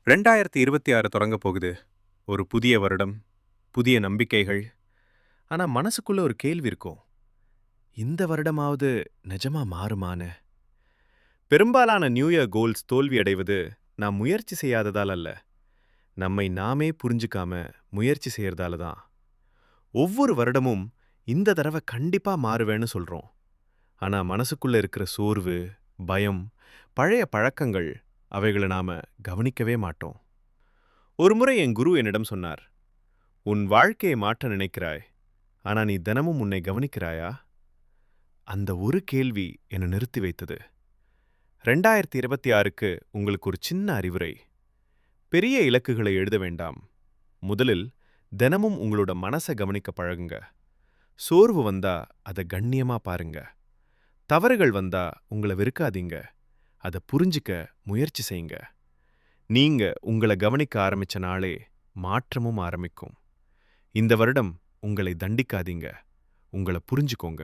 2026 தொடங்க போகுது. ஒரு புதிய வருடம், புதிய நம்பிக்கைகள். ஆனா மனசுக்குள்ள ஒரு கேள்வி இருக்கும். இந்த வருடமாவது நிஜமா மாறுமான்னு. பெரும்பாலான நியூ இயர் கோல்ஸ் தோல்வியடைவது நாம் முயற்சி செய்யாததால் அல்ல. நம்மை நாமே புரிஞ்சுக்காம முயற்சி செய்யறதால தான். ஒவ்வொரு வருடமும் இந்த தடவை கண்டிப்பா மாறுவேன்னு சொல்றோம். ஆனா மனசுக்குள்ள இருக்கிற சோர்வு, பயம், பழைய பழக்கங்கள் அவைகளை நாம கவனிக்கவே மாட்டோம். ஒருமுறை என் குரு என்னிடம் சொன்னார், உன் வாழ்க்கையை மாற்ற நினைக்கிறாய், ஆனா நீ தினமும் உன்னை கவனிக்கிறாயா? அந்த ஒரு கேள்வி என்னை நிறுத்தி வைத்தது. 2026க்கு உங்களுக்கு ஒரு சின்ன அறிவுரை. பெரிய இலக்குகளை எழுத வேண்டாம். முதலில் தினமும் உங்களோட மனசை கவனிக்க பழகுங்க. சோர்வு வந்தா அதை கண்ணியமா பாருங்க. தவறுகள் வந்தா உங்களை வெறுக்காதீங்க. அதை புரிஞ்சுக்க முயற்சி செய்யுங்க. நீங்க உங்களை கவனிக்க ஆரம்பிச்ச நாளே மாற்றமும் ஆரம்பிக்கும். இந்த வருடம் உங்களை தண்டிக்காதீங்க. உங்களை புரிஞ்சுக்கோங்க.